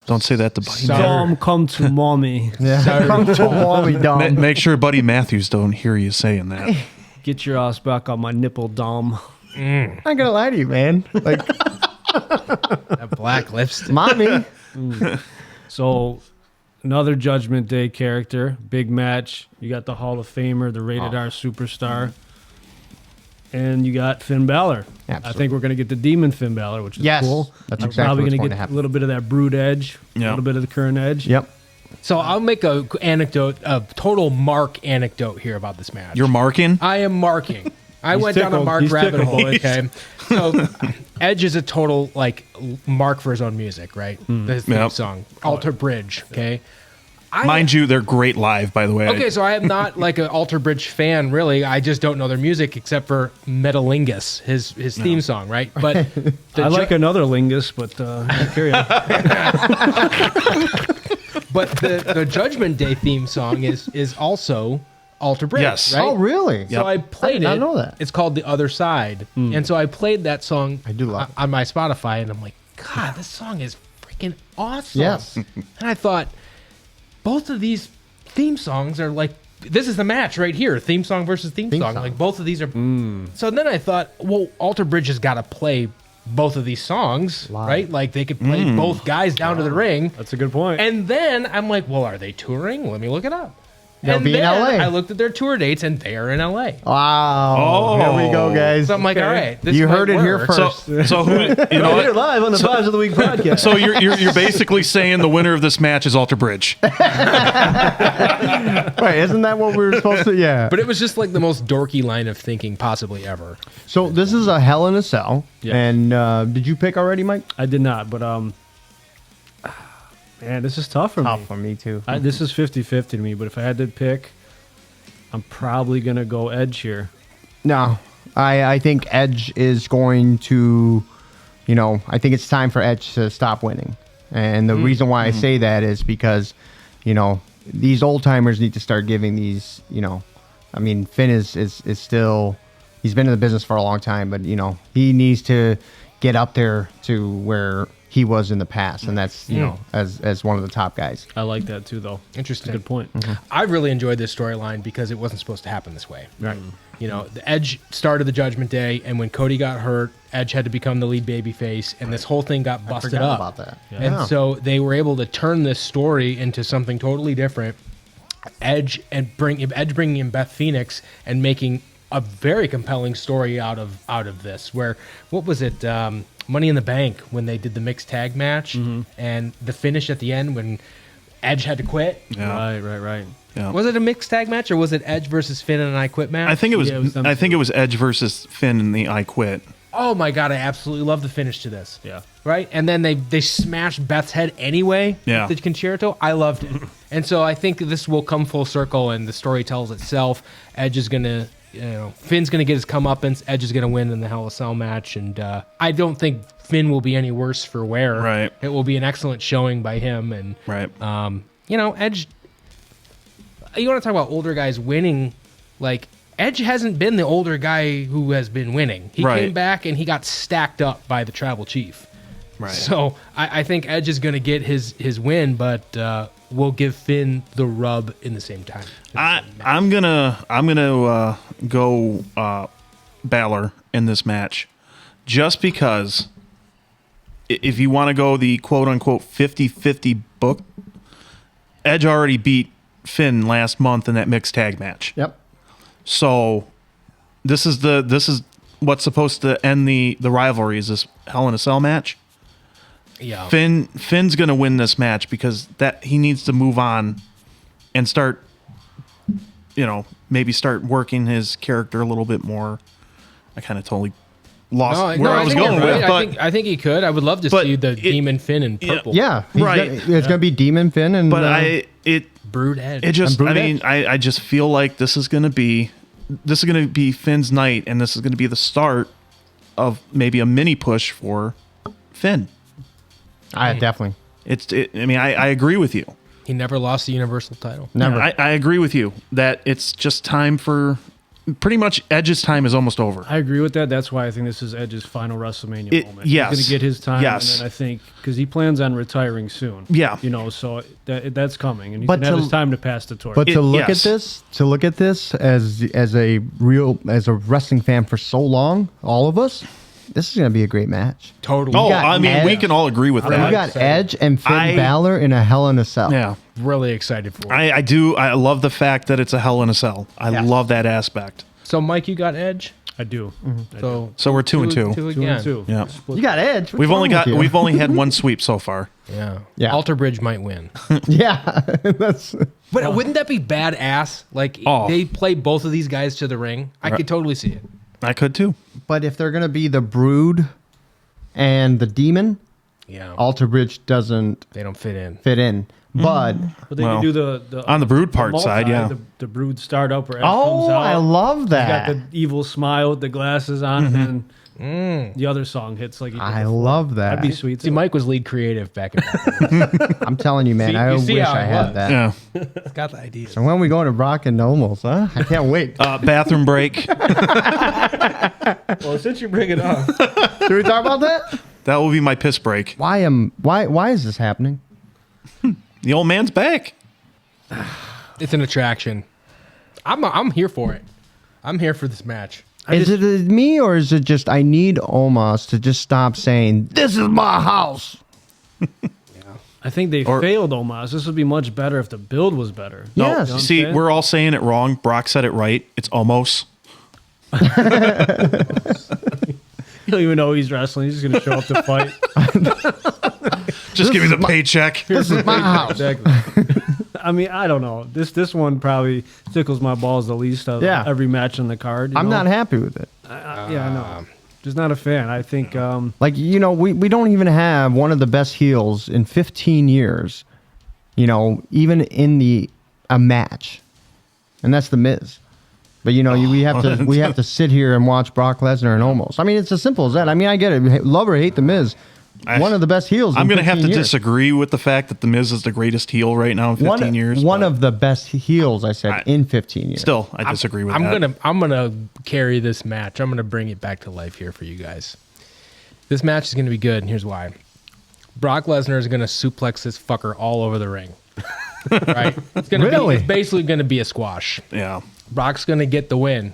Don't say that to Buddy. Dom, come to mommy. Yeah. Come to mommy, Dom. Make sure Buddy Matthews don't hear you saying that. Get your ass back on my nipple, Dom. I'm not gonna lie to you, man. Like That black lipstick. mommy. So, another Judgment Day character, big match. You got the Hall of Famer, the rated R superstar, and you got Finn Balor. Absolutely. I think we're going to get the Demon Finn Balor, which is Yes, cool. that's I'm exactly probably what's gonna going get to happen. a little bit of that Brood Edge, a Yeah. little bit of the current Edge. Yep. So I'll make a anecdote, a total Mark anecdote here about this match. You're marking? I am marking. I went down a tickled. Mark He's rabbit tickled. hole. Okay, so Edge is a total like mark for his own music, right? His theme Yep. song, Alter Bridge. Okay, Mind you, they're great live, by the way. Okay, so I am not like an Alter Bridge fan, really. I just don't know their music except for Metalingus, his theme song, right? But I like another Lingus, but carry on. But the Judgment Day theme song is also Alter Bridge, Yes. right? Oh, really? So I played I did not it. know that. It's called The Other Side. And so I played that song I do love it. on my Spotify, and I'm like, God, this song is freaking awesome. Yes. And I thought, both of these theme songs are like, this is the match right here, theme song versus theme song. song. Like, both of these are... So then I thought, well, Alter Bridge has got to play both of these songs, Live. right? Like, they could play both guys down to the ring. That's a good point. And then I'm like, well, are they touring? Let me look it up. They'll and be in then LA. I looked at their tour dates, and they are in LA. Wow. Oh. Here we go, guys. So I'm like, all right, this You might heard it here work. first. So who, you know Here what? live on the Vibes of the Week podcast. So you're basically saying the winner of this match is Alter Bridge. Right, isn't that what we were supposed to? Yeah. But it was just like the most dorky line of thinking possibly ever. So this is a Hell in a Cell. Yes. And did you pick already, Mike? I did not, but man, this is tough for me. Tough for me, too. This is 50-50 to me, but if I had to pick, I'm probably going to go Edge here. No, I think Edge is going to, I think it's time for Edge to stop winning. And the reason why I say that is because, these old timers need to start giving these, I mean, Finn is still, he's been in the business for a long time, but, he needs to get up there to where he was in the past. And that's, as one of the top guys. I like that too, though. Interesting. Good point. I really enjoyed this storyline because it wasn't supposed to happen this way. Right. The Edge started the Judgment Day, and when Cody got hurt, Edge had to become the lead babyface, and this whole thing got busted forgot up. about that. Yeah. And so they were able to turn this story into something totally different. Edge bringing in Beth Phoenix and making a very compelling story out of this. Where what was it? Money in the Bank when they did the mixed tag match and the finish at the end when Edge had to quit. Yeah. Right. Yeah. Was it a mixed tag match or was it Edge versus Finn and I Quit match? I think it was. Yeah, it was them I think it was Edge versus Finn in the I Quit. Oh my god, I absolutely love the finish to this. Yeah. Right? And then they smashed Beth's head anyway. Yeah. with the concerto. I loved it. And so I think this will come full circle and the story tells itself. Edge is gonna Finn's gonna get his comeuppance. Edge is gonna win in the Hell in a Cell match, and I don't think Finn will be any worse for wear. Right. It will be an excellent showing by him, and Right. Edge. You want to talk about older guys winning? Like Edge hasn't been the older guy who has been winning. He Right. came back and he got stacked up by the Tribal Chief. Right. So I think Edge is going to get his win, but we'll give Finn the rub in the same time. I'm gonna go Balor in this match, just because if you want to go the quote unquote 50-50 book, Edge already beat Finn last month in that mixed tag match. Yep. So this is what's supposed to end the rivalry, is this Hell in a Cell match. Yeah. Finn's gonna win this match because that he needs to move on and start, maybe start working his character a little bit more. I kind of totally lost where I was think going you're with, right. but I think he could. I would love to but see the it- Demon Finn in purple. Yeah. Right. It's going to be Demon Finn and. Brood Edge. It just, Brood I mean, Edge. I just feel like this is gonna be Finn's night, and this is gonna be the start of maybe a mini push for Finn. Definitely. I agree with you. He never lost the Universal title. Never. I agree with you that it's just time for pretty much Edge's time is almost over. I agree with that. That's why I think this is Edge's final WrestleMania moment. Yes. He's going to get his time. Yes. And then I think, because he plans on retiring soon. Yeah. So that's coming. And he's But going to have to- his time to pass the torch. But to look yes. at this as a wrestling fan for so long, all of us, this is going to be a great match. Totally. Oh, got I mean, we Edge. can all agree with We that. got Edge and Finn I- Balor in a Hell in a Cell. Yeah. Really excited for it. I do. I love the fact that it's a Hell in a Cell. I Yes. love that aspect. So, Mike, you got Edge? I do. I do. So we're 2 and 2. 2 again. and 2. Yeah. You got Edge. What's We've only wrong with you? we've only had one sweep so far. Yeah. Yeah. Alter Bridge might win. Yeah, that's But wouldn't that be badass? Like, Oh. they play both of these guys to the ring. I could totally see it. I could too. But if they're gonna be the Brood and the Demon, Yeah. Alter Bridge doesn't They don't fit in. fit in. But But they Well, can do the on the Brood part multi, side, yeah. The Brood startup where Edge comes oh, out. I love He's that. got the evil smile with the glasses on, and then the other song hits like he did I before. love that. That'd be sweet. See, too. Mike was lead creative back in the I'm telling you, man. See- I you see wish how I it had was. that. Yeah. He's got the idea. So when we going to Brock and Nomos, huh? I can't wait. Bathroom break. Well, since you bring it up, Should we talk about that? That will be my piss break. Why is this happening? The old man's back. It's an attraction. I'm here for it. I'm here for this match. Is it me or is it just I need Omos to just stop saying this is my house? I think they failed Omos. This would be much better if the build was better. No, Yes. you I'm see, saying? we're all saying it wrong. Brock said it right. It's almost. You don't even know he's wrestling. He's just going to show up to fight. Just give me the paycheck. This is my house. Exactly. I mean, I don't know. This one probably tickles my balls the least of Yeah. every match on the card. I'm not happy with it. Yeah, I know. Just not a fan. I think Like, we don't even have one of the best heels in 15 years, even in a match. And that's the Miz. But we have to sit here and watch Brock Lesnar and Omos. I mean, it's as simple as that. I mean, I get it. Love or hate the Miz. One of the best heels. I'm going to have to years. disagree with the fact that The Miz is the greatest heel right now in 15 years. One but of the best heels, I said, in 15 years. Still, I disagree with I'm that. gonna carry this match. I'm gonna bring it back to life here for you guys. This match is gonna be good, and here's why. Brock Lesnar is gonna suplex this fucker all over the ring. Right? It's gonna Really? it's basically gonna be a squash. Yeah. Brock's gonna get the win.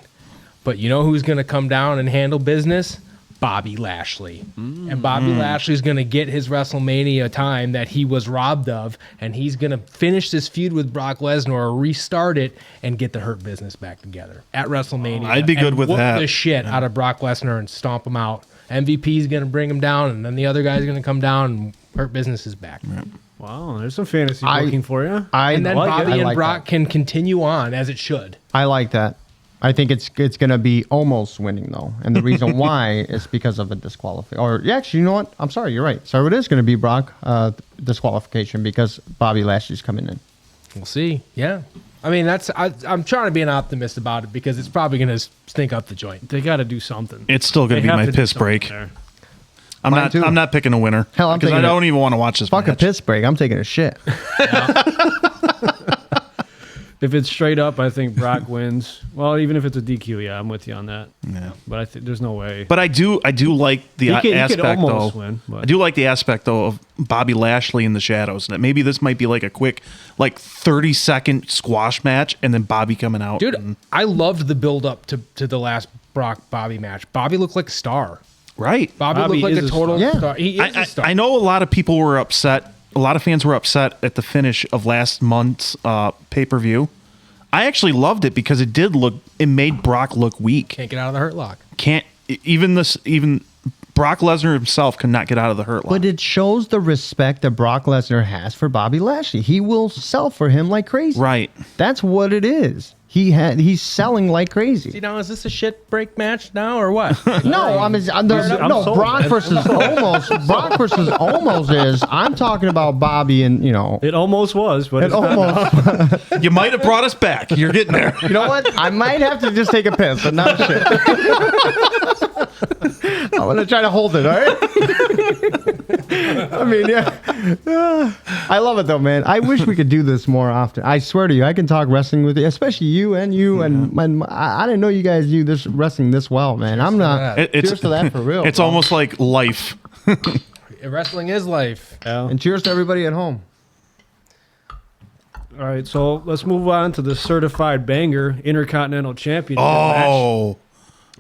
But you know who's gonna come down and handle business? Bobby Lashley. And Bobby Lashley's going to get his WrestleMania time that he was robbed of, and he's going to finish this feud with Brock Lesnar or restart it and get the Hurt Business back together at WrestleMania. I'd be good and with whoop that. the shit out of Brock Lesnar and stomp him out. MVP's going to bring him down, and then the other guy's going to come down, and Hurt Business is back. wow, there's some fantasy booking for you. And then like it. Bobby I and like Brock that. can continue on as it should. I like that. I think it's going to be almost winning, though. And the reason why is because of a disqualification. Or, yeah, actually, you know what? I'm sorry. You're right. So it is going to be Brock disqualification because Bobby Lashley's coming in. We'll see. Yeah. I mean, I'm trying to be an optimist about it because it's probably going to stink up the joint. They got to do something. It's still going to They be have my to do piss something break. there. I'm too. not picking a winner. Hell, I'm because I taking don't even want to watch this Fuck a match. piss break. I'm taking a shit. If it's straight up, I think Brock wins. Well, even if it's a DQ, yeah, I'm with you on that. Yeah. But I think there's no way. But I do like the He could aspect almost though. win, but- I do like the aspect though of Bobby Lashley in the shadows. That maybe this might be like a quick, 30-second squash match, and then Bobby coming out. Dude, and- I loved the build up to the last Brock Bobby match. Bobby looked like a star. right? Bobby Bobby looked like is a a total star. Yeah. star. He is a star. I know a lot of people were upset. A lot of fans were upset at the finish of last month's pay-per-view. I actually loved it because it made Brock look weak. Can't get out of the hurt lock. Even Brock Lesnar himself could not get out of the hurt lock. But it shows the respect that Brock Lesnar has for Bobby Lashley. He will sell for him like crazy. Right. That's what it is. He's selling like See, crazy. now is this a shit break match now or what? No, I'm sold, Brock man. versus Omos. Brock versus Omos is. I'm talking about Bobby and It almost was, but and it's not. Omos. You might have brought us back. You're getting there. You know what? I might have to just take a piss, but not shit. I'm gonna try to hold it. All right. I mean, yeah. I love it though, man. I wish we could do this more often. I swear to you, I can talk wrestling with you, especially you and I didn't know you guys do this wrestling this well, man. I'm not. Cheers to that for real. It's bro. almost like life. Wrestling is life. Yeah. And cheers to everybody at home. All right, so let's move on to the certified banger Intercontinental Championship match. Oh,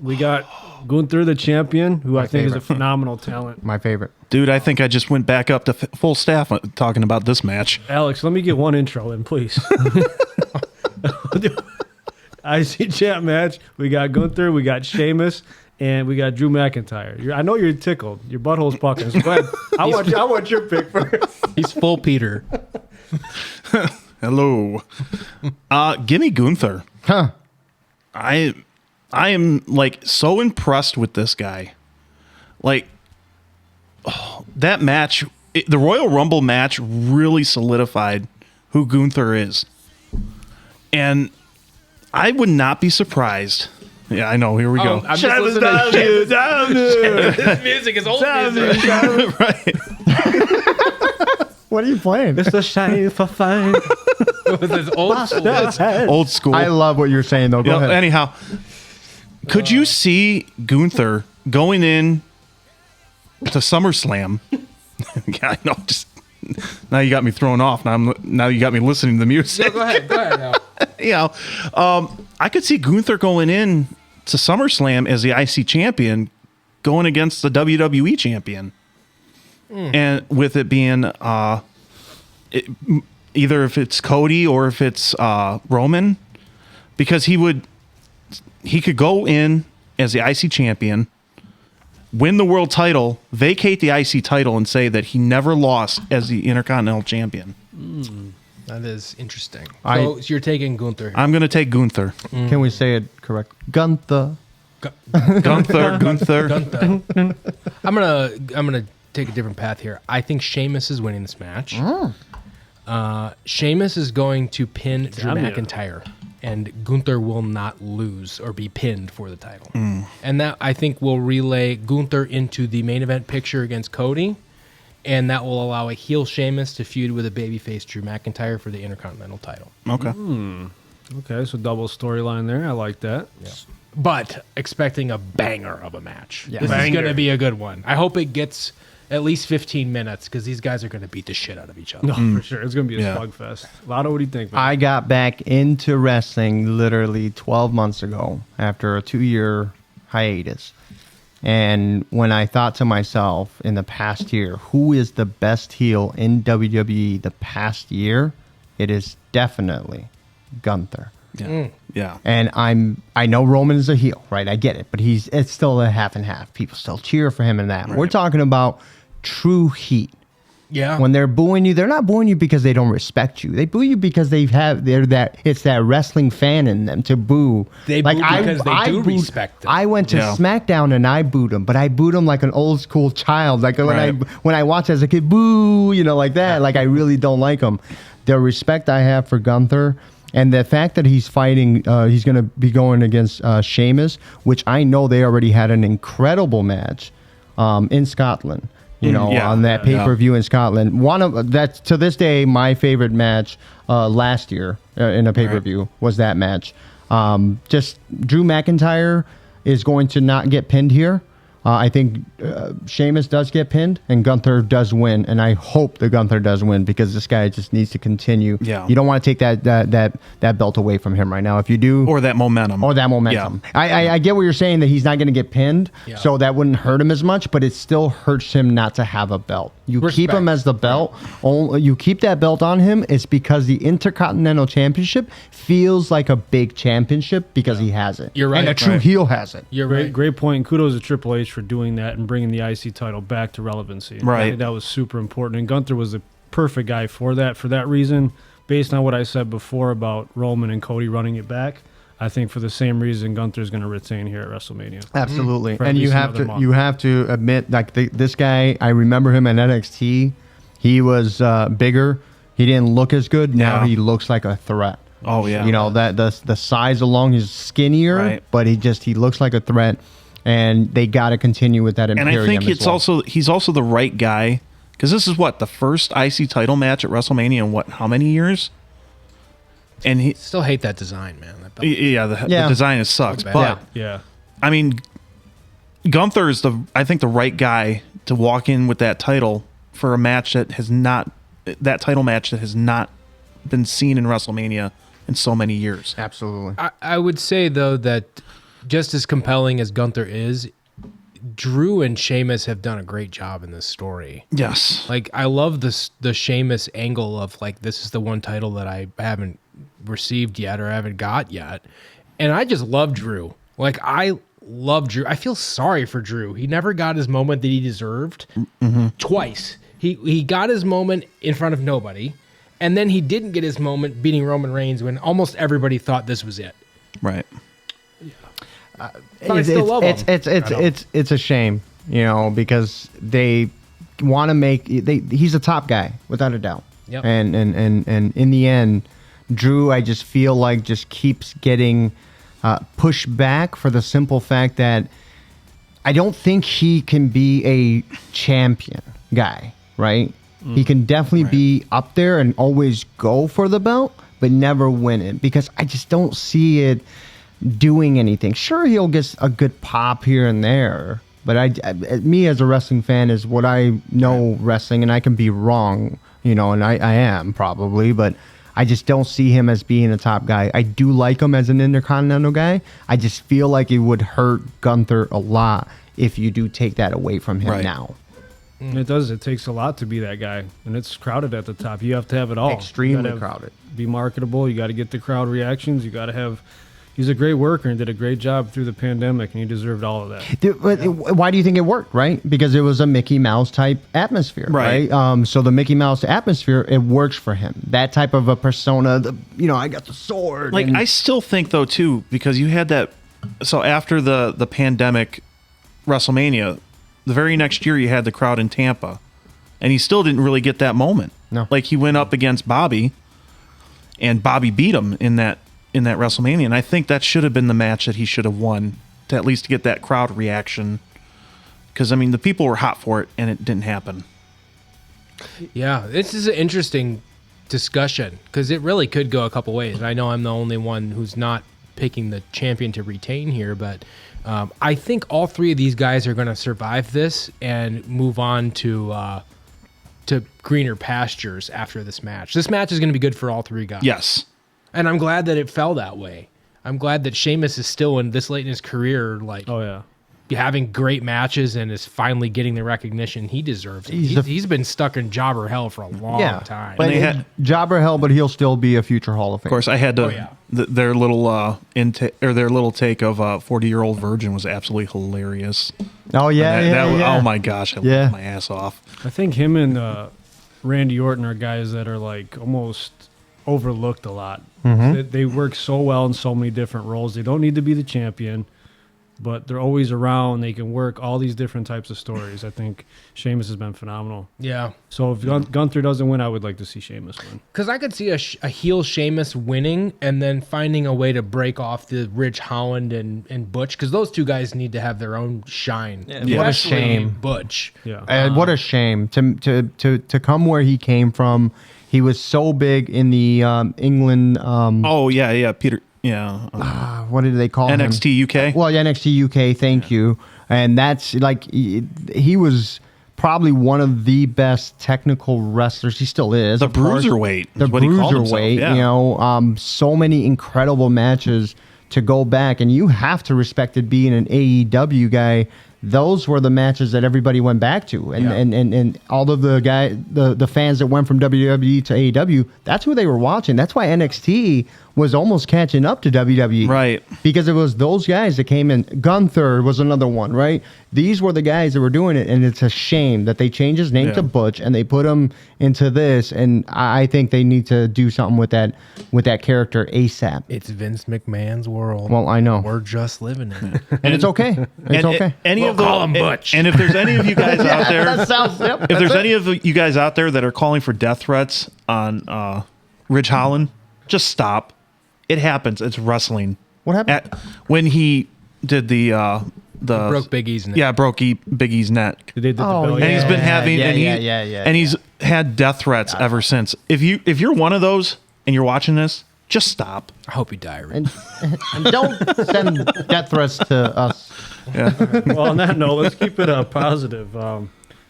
We got Gunther, the champion, who I think is a favorite. phenomenal talent. My favorite. dude, I think I just went back up to full staff talking about this match. Alex, let me get one intro in, please. IC champ match. We got Gunther, we got Sheamus, and we got Drew McIntyre. I know you're tickled. Your butthole's pucking. So go ahead. I want your pick first. He's full Peter. Hello. Give me Gunther. Huh. I am like so impressed with this guy. Like that match, the Royal Rumble match really solidified who Gunther is. And I would not be surprised. Yeah, I know. Here we go. I'm just listening to this music is old music. Right. What are you playing? It's a shame for fame. With his old school. Old school. I love what you're saying though. Go Yeah, ahead. anyhow, could you see Gunther going in to SummerSlam? Yeah, I know. Just now you got me thrown off. Now you got me listening to the music. Go ahead now. You know, I could see Gunther going in to SummerSlam as the IC champion, going against the WWE champion, and with it being either if it's Cody or if it's Roman, because he could go in as the IC champion, win the world title, vacate the IC title, and say that he never lost as the Intercontinental Champion. That is interesting. I- So you're taking Gunther. I'm going to take Gunther. Can we say it correct? Gunther. Gunther. Gunther. I'm gonna take a different path here. I think Sheamus is winning this match. Sheamus is going to pin Drew Damn yeah. McIntyre, and Gunther will not lose or be pinned for the title. And that I think will relay Gunther into the main event picture against Cody, and that will allow a heel Sheamus to feud with a babyface Drew McIntyre for the Intercontinental title. Okay. Okay, so double storyline there. I like that. But expecting a banger of a match. Yeah. This is Banger. going to be a good one. I hope it gets at least 15 minutes because these guys are going to beat the shit out of each other. No, for sure. It's going to be a Yeah. slugfest. Lotto, what do you think, man? I got back into wrestling literally 12 months ago after a 2-year hiatus. And when I thought to myself in the past year, who is the best heel in WWE the past year? It is definitely Gunther. Yeah. Yeah. And I know Roman is a heel, right? I get it, but it's still a half and half. People still cheer for him in that. We're talking about true heat. Yeah. When they're booing you, they're not booing you because they don't respect you. They boo you because it's that wrestling fan in them to boo. They boo because they do booed- respect them. I went to Yeah. SmackDown and I booed him, but I booed him like an old school child. Like Right. when I watched as a kid, boo, like that. Like I really don't like him. The respect I have for Gunther. And the fact that he's fighting, he's going to be going against Sheamus, which I know they already had an incredible match in Scotland. Yeah. On that pay-per-view in Scotland. One of that's to this day my favorite match last year in a pay-per-view was that match. Just Drew McIntyre is going to not get pinned here. I think Sheamus does get pinned and Gunther does win, and I hope that Gunther does win because this guy just needs to continue. Yeah. You don't want to take that belt away from him right now. If you do, Or that momentum. Yeah. I get what you're saying that he's not going to get pinned, so that wouldn't hurt him as much, but it still hurts him not to have a belt. You keep him as the belt. You keep that belt on him. It's because the Intercontinental Championship feels like a big championship because he has it. You're right. And a true Right. heel has it. You're Great, right. great point. And kudos to Triple H for doing that and bringing the IC title back to relevancy. Right. I think that was super important. And Gunther was the perfect guy for that. For that reason, based on what I said before about Roman and Cody running it back, I think for the same reason, Gunther's going to retain here at WrestleMania. Absolutely. For at And you least have another to month. you have to admit, like this guy, I remember him in NXT. He was bigger. He didn't look as good. Now Yeah. he looks like a threat. Oh, yeah. That the size along, he's skinnier, Right. but he looks like a threat. and they got to continue with that And Imperium. I think as it's well. also he's also the right guy because this is what the first IC title match at WrestleMania in how many years? And he Still hate that design, man. That belt. the design is sucks, bad. but Yeah. I mean, Gunther is I think the right guy to walk in with that title for a match that has not been seen in WrestleMania in so many years. Absolutely. I would say though that just as compelling as Gunther is, Drew and Sheamus have done a great job in this story. Yes. Like I love the Sheamus angle of like this is the one title that I haven't received yet or haven't got yet, and I just love Drew. Like I love Drew. I feel sorry for Drew. He never got his moment that he deserved. Twice. He got his moment in front of nobody, and then he didn't get his moment beating Roman Reigns when almost everybody thought this was it. Right. But I still love him. It's a shame, because they want to make he's a top guy without a doubt. Yep. And in the end, Drew, I just feel like just keeps getting pushed back for the simple fact that I don't think he can be a champion guy, right? He can definitely be up there and always go for the belt, but never win it because I just don't see it doing anything. Sure, he'll get a good pop here and there, but me as a wrestling fan is what I know wrestling, and I can be wrong, and I am probably, but I just don't see him as being a top guy. I do like him as an Intercontinental guy. I just feel like it would hurt Gunther a lot if you do take that away from him now. It does. It takes a lot to be that guy, and it's crowded at the top. You have to have it all. Extremely crowded. Be marketable. You got to get the crowd reactions. You got to have. He's a great worker and did a great job through the pandemic, and he deserved all of that. Why do you think it worked, right? Because it was a Mickey Mouse type atmosphere, right? So the Mickey Mouse atmosphere, it works for him. That type of a persona, I got the sword. Like, I still think, though, too, because you had that... So after the pandemic WrestleMania, the very next year you had the crowd in Tampa, and he still didn't really get that moment. No. Like, he went up against Bobby, and Bobby beat him in that WrestleMania, and I think that should have been the match that he should have won to at least get that crowd reaction. Because, I mean, the people were hot for it, and it didn't happen. Yeah, this is an interesting discussion because it really could go a couple ways. I know I'm the only one who's not picking the champion to retain here, but I think all three of these guys are going to survive this and move on to greener pastures after this match. This match is going to be good for all three guys. Yes. And I'm glad that it fell that way. I'm glad that Sheamus is still in this late in his career, like having great matches and is finally getting the recognition he deserves. He's been stuck in jobber hell for a long time. But jobber hell, but he'll still be a future Hall of Fame. Of course, I had to. Their little their little take of 40-year-old virgin was absolutely hilarious. Oh Oh my gosh, I laughed my ass off. I think him and Randy Orton are guys that are like almost overlooked a lot. They work so well in so many different roles. They don't need to be the champion, but they're always around. They can work all these different types of stories. I think Sheamus has been phenomenal. Yeah. So if Gunther doesn't win, I would like to see Sheamus win. Because I could see a heel Sheamus winning and then finding a way to break off the Ridge Holland and Butch, because those two guys need to have their own shine. Yeah. What a shame. Butch. Yeah. What a shame to come where he came from. He was so big in the England. Peter. Yeah. What did they call him? NXT UK. Well, NXT UK. Thank you. And that's like he was probably one of the best technical wrestlers. He still is. The bruiserweight. The bruiserweight. So many incredible matches to go back, and you have to respect it being an AEW guy. Those were the matches that everybody went back to, and all of the fans that went from WWE to AEW, that's who they were watching. That's why NXT was almost catching up to WWE, right? Because it was those guys that came in. Gunther was another one, right? These were the guys that were doing it, and it's a shame that they changed his name to Butch and they put him into this. And I think they need to do something with that character ASAP. It's Vince McMahon's world. Well, I know we're just living in it, and it's okay. It's okay. Call him Butch. And if there's any of you guys out there, if there's any of you guys out there that are calling for death threats on Ridge Holland, just stop. It happens. It's wrestling. What happened? When he did the Broke Big E's neck. Yeah, broke Big E's neck. They did the Oh, belly. And he's been having yeah. and he's had death threats ever since. If you're one of those and you're watching this, just stop. I hope you die. Rick. And don't send death threats to us. Well, on that note, let's keep it positive.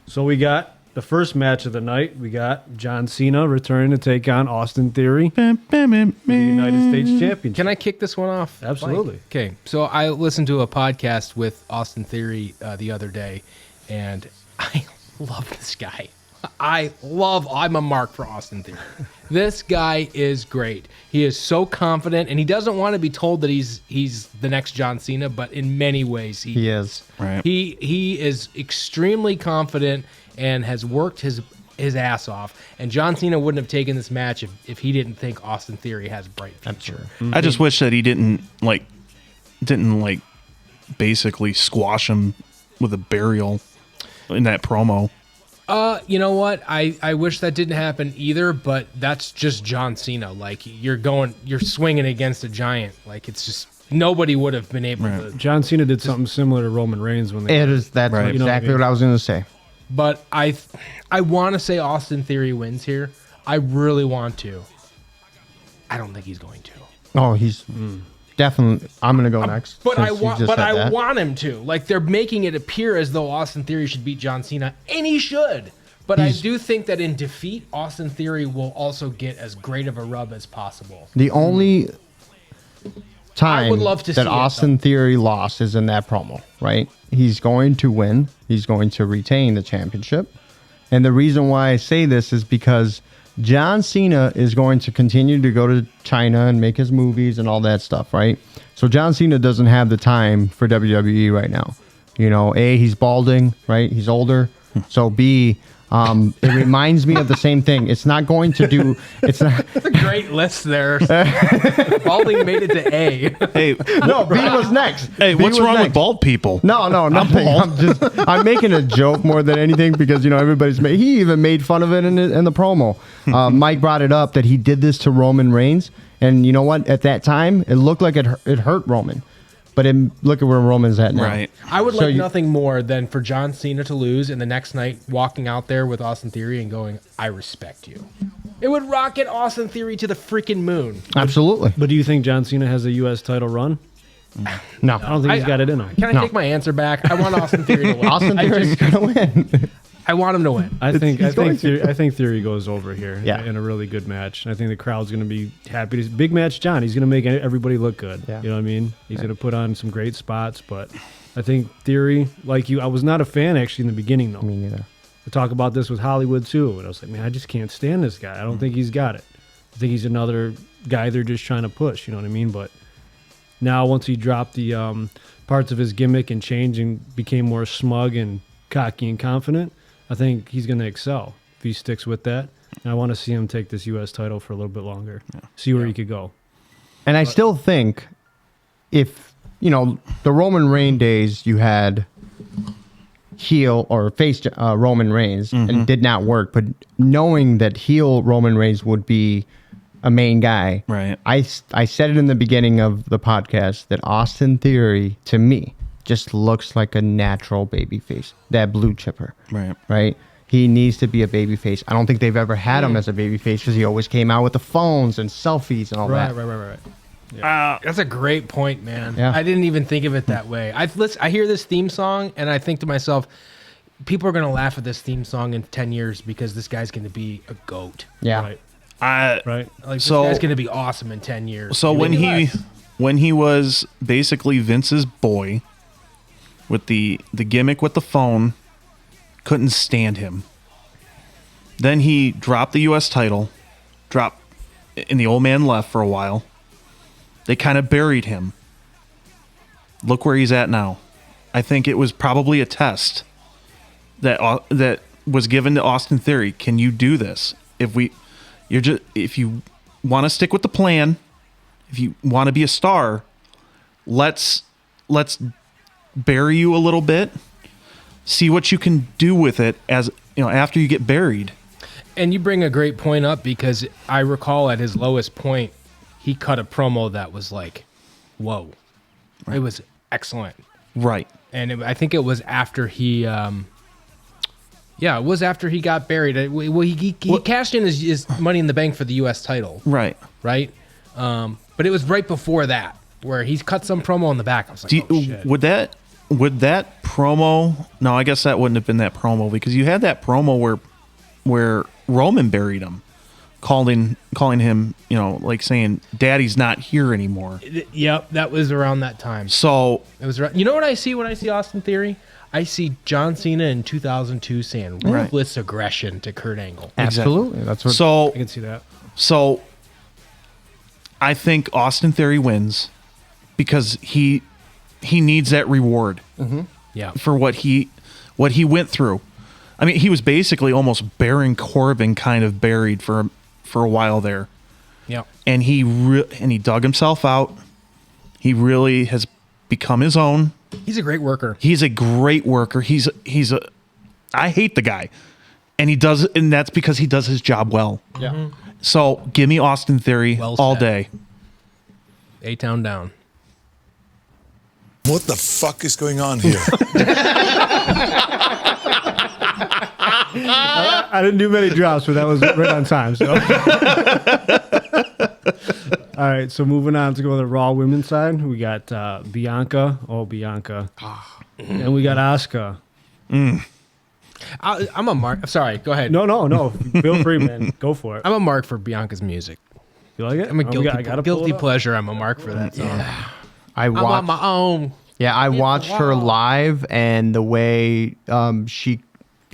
So we got the first match of the night. We got John Cena returning to take on Austin Theory for the United States Championship. Can I kick this one off? Absolutely. Okay, so I listened to a podcast with Austin Theory the other day, and I love this guy. I'm a mark for Austin Theory. This guy is great. He is so confident, and he doesn't want to be told that he's the next John Cena, but in many ways He is. Right. He is extremely confident and has worked his ass off. And John Cena wouldn't have taken this match if he didn't think Austin Theory has a bright future. I just wish that he didn't basically squash him with a burial in that promo. You know what? I wish that didn't happen either, but that's just John Cena. Like you're swinging against a giant. Like it's just nobody would have been able to. John Cena did something similar to Roman Reigns when they. That's Right. exactly what I was going to say. But I want to say Austin Theory wins here. I really want to. I don't think he's going to. Oh, he's definitely. I'm going to go next. But I since you want, just but said I that. want him to. Like they're making it appear as though Austin Theory should beat John Cena, and he should. But I do think that in defeat, Austin Theory will also get as great of a rub as possible. The only time would love to see that it, Austin Theory lost is in that promo, right? He's going to win. He's going to retain the championship. And the reason why I say this is because John Cena is going to continue to go to China and make his movies and all that stuff, right? So John Cena doesn't have the time for WWE right now. You know, A, he's balding, right? He's older. So B, it reminds me of the same thing. It's not going to do. It's not. That's a great list there. Balding made it to A. Hey, No, B was next. hey, B what's was wrong next. with bald people? No, nothing. I'm making a joke more than anything because everybody's made. He even made fun of it in the promo. Mike brought it up that he did this to Roman Reigns, and you know what? At that time, it looked like it hurt Roman, but look at where Roman's at now. Right. I would So like you- nothing more than for John Cena to lose and the next night walking out there with Austin Theory and going, I respect you. It would rocket Austin Theory to the freaking moon. Absolutely. But do you think John Cena has a U.S. title run? No. I don't think he's got it in him. Can I take my answer back? I want Austin Theory to win. Austin Theory's going to win. I want him to win. I think going to. I think Theory goes over here Yeah. in a really good match. And I think the crowd's going to be happy. Big match, John. He's going to make everybody look good. Yeah. You know what I mean? He's going to put on some great spots. But I think Theory, like you, I was not a fan actually in the beginning though. Me neither. I talk about this with Hollywood too, and I was like, man, I just can't stand this guy. I don't think he's got it. I think he's another guy they're just trying to push. You know what I mean? But now once he dropped the parts of his gimmick and changed and became more smug and cocky and confident, I think he's going to excel if he sticks with that. And I want to see him take this U.S. title for a little bit longer. See where he could go. And I still think if, the Roman Reigns days, you had heel or face Roman Reigns and it did not work. But knowing that heel Roman Reigns would be a main guy, Right. I said it in the beginning of the podcast that Austin Theory, to me, just looks like a natural babyface. That blue chipper. Right. Right? He needs to be a babyface. I don't think they've ever had him as a babyface because he always came out with the phones and selfies and all that. Right. That's a great point, man. Yeah. I didn't even think of it that way. I hear this theme song and I think to myself, people are going to laugh at this theme song in 10 years because this guy's going to be a goat. Yeah. Right. Like this So- guy's going to be awesome in 10 years. So Maybe when less. he was basically Vince's boy with the gimmick with the phone, couldn't stand him. Then he dropped the U.S. title, and the old man left for a while. They kind of buried him. Look where he's at now. I think it was probably a test that was given to Austin Theory. Can you do this? If you want to stick with the plan, if you want to be a star, let's bury you a little bit. See what you can do with it after you get buried. And you bring a great point up because I recall at his lowest point, he cut a promo that was like, whoa. It was excellent. Right. and I think it was after he. Yeah, it was after he got buried. Well, he cashed in his Money in the Bank for the U.S. title. Right. Right? But it was right before that where he's cut some promo in the back. I was like, oh, shit. Would that promo... No, I guess that wouldn't have been that promo because you had that promo where Roman buried him, calling him, like saying, Daddy's not here anymore. Yep, that was around that time. So... It was. You know what I see when I see Austin Theory? I see John Cena in 2002 saying ruthless aggression to Kurt Angle. Absolutely. That's what. I can see that. So I think Austin Theory wins because he needs that reward for what he went through. I mean, he was basically almost Baron Corbin kind of buried for a while there. Yeah. And he dug himself out. He really has become his own. He's a great worker. He's a great worker. I hate the guy. And that's because he does his job well. Yeah. So give me Austin Theory all day. A-Town down. What the fuck is going on here? I didn't do many drops, but that was right on time. So. All right, so moving on to go to the Raw women's side, we got Bianca. And we got Asuka. I'm a mark. Sorry, go ahead. No. Feel free, man. Go for it. I'm a mark for Bianca's music. You like it? I'm a guilty pleasure. I'm a mark for that song. I I'm on my own. Yeah, I watched her live, and the way she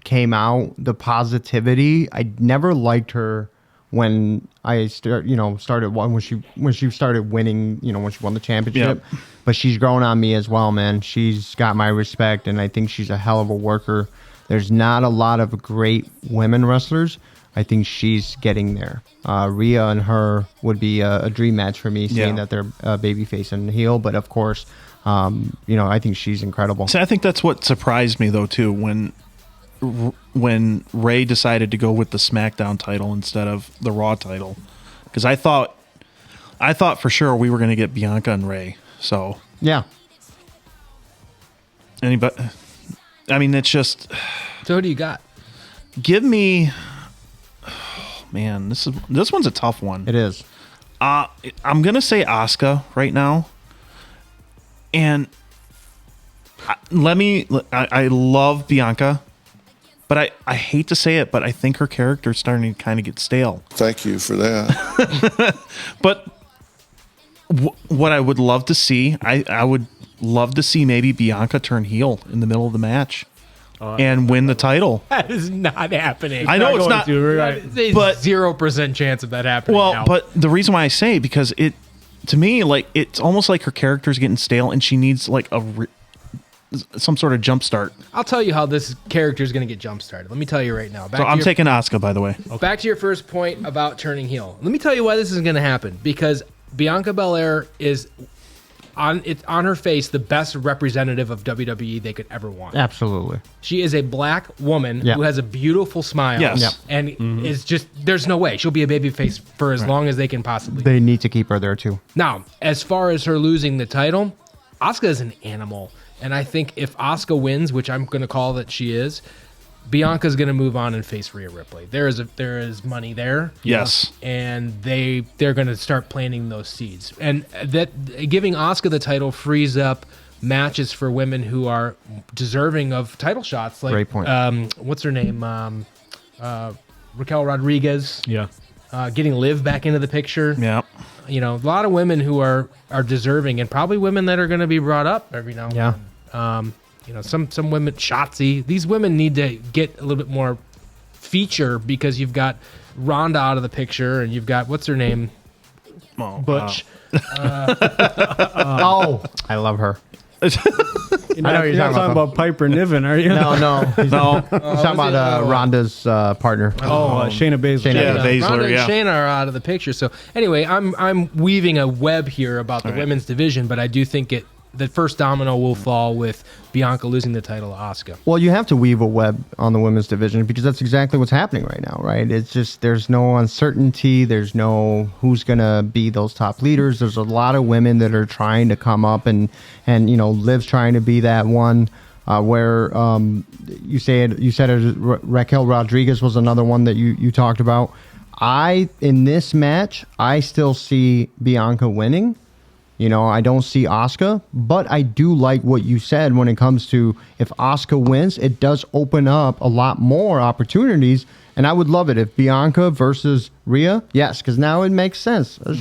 came out, the positivity. I never liked her when I started when she started winning, when she won the championship. Yep. But she's grown on me as well, man. She's got my respect, and I think she's a hell of a worker. There's not a lot of great women wrestlers. I think she's getting there. Rhea and her would be a dream match for me, seeing that they're babyface and heel. But of course, I think she's incredible. See, I think that's what surprised me though too when Ray decided to go with the SmackDown title instead of the Raw title, because I thought for sure we were going to get Bianca and Ray. So yeah. Anybody? I mean, it's just. So who do you got? Give me. Oh, man, this one's a tough one. It is. I'm gonna say Asuka right now, and I love Bianca, but I hate to say it, but I think her character's starting to kind of get stale. Thank you for that. But what I would love to see, I would love to see maybe Bianca turn heel in the middle of the match and win the title. That is not happening. I know it's not, but 0% chance of that happening. Well, now. But the reason why I say it, because to me, like, it's almost like her character's getting stale, and she needs like some sort of jump start. I'll tell you how this character is going to get jump started. Let me tell you right now. So I'm taking Asuka, by the way. Back to your first point about turning heel. Let me tell you why this is going to happen. Because Bianca Belair is on her face the best representative of WWE they could ever want. Absolutely. She is a black woman who has a beautiful smile. Yes. Yep. And is just, there's no way. She'll be a babyface for as long as they can possibly. They need to keep her there too. Now, as far as her losing the title, Asuka is an animal. And I think if Asuka wins, which I'm going to call that she is, Bianca's going to move on and face Rhea Ripley. There is money there. Yes. And they're going to start planting those seeds. And that giving Asuka the title frees up matches for women who are deserving of title shots. Like, great point. What's her name? Raquel Rodriguez. Yeah. Getting Liv back into the picture. Yeah. A lot of women who are deserving, and probably women that are going to be brought up every now and then. Some women, Shotzi. These women need to get a little bit more feature because you've got Ronda out of the picture, and you've got what's her name, Butch. I love her. You're not talking about Piper Niven, are you? No. He's talking about Ronda's partner. Shayna Baszler. Shayna Baszler, Ronda yeah. and Shayna are out of the picture. So anyway, I'm weaving a web here about the women's division, but I do think the first domino will fall with Bianca losing the title to Asuka. Well, you have to weave a web on the women's division because that's exactly what's happening right now, right? It's just there's no uncertainty. There's no who's going to be those top leaders. There's a lot of women that are trying to come up, and Liv's trying to be that one. Where you said Raquel Rodriguez was another one that you talked about. In this match, I still see Bianca winning. I don't see Asuka, but I do like what you said when it comes to if Asuka wins, it does open up a lot more opportunities, and I would love it if Bianca versus Rhea, yes, because now it makes sense. A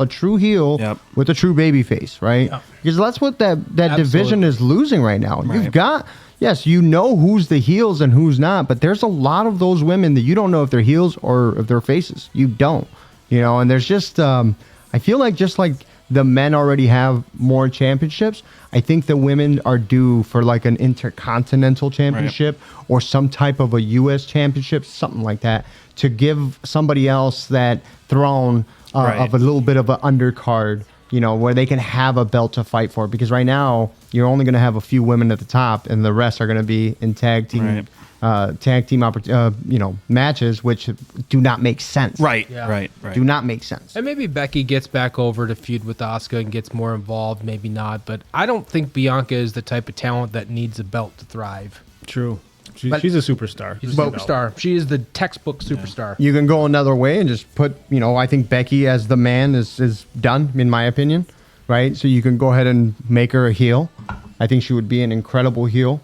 true heel with a true baby face, right? Yep. Because that's what that division is losing right now. Right. You've got, yes, who's the heels and who's not, but there's a lot of those women that you don't know if they're heels or if they're faces. You don't, and there's just, I feel like just like the men already have more championships, I think the women are due for like an intercontinental championship or some type of a U.S. championship, something like that, to give somebody else that throne of a little bit of an undercard, where they can have a belt to fight for. Because right now, you're only going to have a few women at the top, and the rest are going to be in tag team matches, which do not make sense. Right. Do not make sense. And maybe Becky gets back over to feud with Asuka and gets more involved, maybe not. But I don't think Bianca is the type of talent that needs a belt to thrive. True. She's a superstar. She's a superstar. She is the textbook superstar. You can go another way and just put, I think Becky as the man is done, in my opinion, right? So you can go ahead and make her a heel. I think she would be an incredible heel.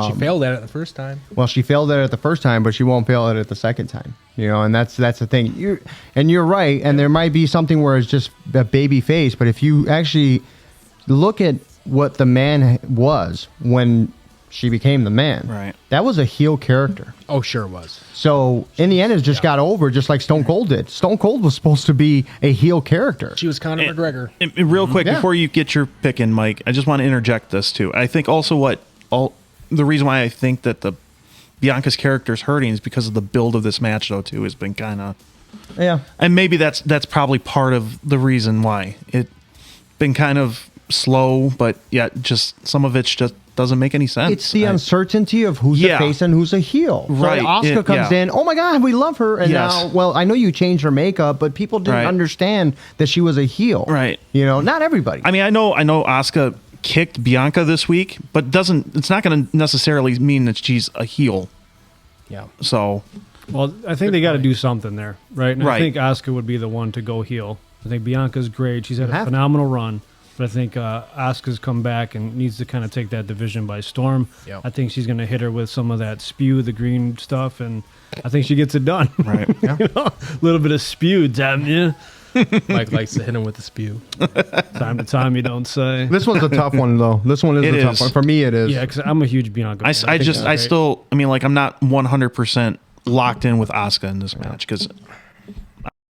She failed at it the first time. Well, she failed at it the first time, but she won't fail at it the second time. And that's the thing. You're right, and there might be something where it's just a baby face, but if you actually look at what the man was when she became the man, that was a heel character. Oh, sure it was. So in the end, it just got over, just like Stone Cold did. Stone Cold was supposed to be a heel character. She was Conor McGregor. And real quick, before you get your pick in, Mike, I just want to interject this too. I think also the reason why I think that the Bianca's character is hurting is because of the build of this match, though, too, has been kind of... Yeah. And maybe that's probably part of the reason why. It's been kind of slow, but yet just some of it just doesn't make any sense. It's the uncertainty of who's a face and who's a heel. Right. So Asuka comes in, oh my God, we love her. And now, well, I know you changed her makeup, but people didn't understand that she was a heel. Right. Not everybody. I mean, I know Asuka kicked Bianca this week, but it's not going to necessarily mean that she's a heel. Yeah. So, well, I think they got to do something there, right? And I think Asuka would be the one to go heel. I think Bianca's great. She's had a phenomenal run, but I think Asuka's come back and needs to kind of take that division by storm. Yep. I think she's going to hit her with some of that spew, the green stuff, and I think she gets it done. Right. A little bit of spew, damn you. Mike likes to hit him with the spew. Time to time, you don't say. This one's a tough one, though. This one is a tough one. For me, it is. Yeah, because I'm a huge Bianca fan. I'm not 100% locked in with Asuka in this match because